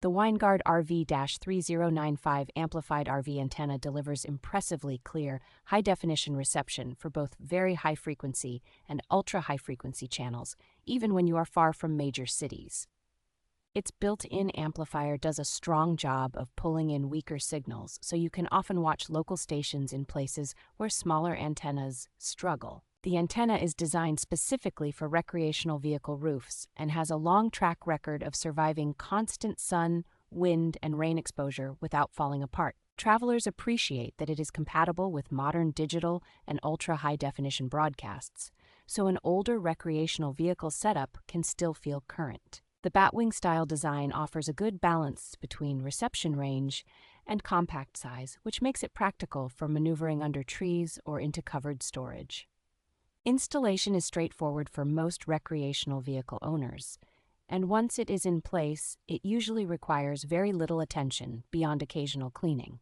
The Winegard RV-3095 Amplified RV Antenna delivers impressively clear, high-definition reception for both very high-frequency and ultra-high-frequency channels, even when you are far from major cities. Its built-in amplifier does a strong job of pulling in weaker signals, so you can often watch local stations in places where smaller antennas struggle. The antenna is designed specifically for recreational vehicle roofs and has a long track record of surviving constant sun, wind, and rain exposure without falling apart. Travelers appreciate that it is compatible with modern digital and ultra-high-definition broadcasts, so an older recreational vehicle setup can still feel current. The batwing-style design offers a good balance between reception range and compact size, which makes it practical for maneuvering under trees or into covered storage. Installation is straightforward for most recreational vehicle owners, and once it is in place, it usually requires very little attention beyond occasional cleaning.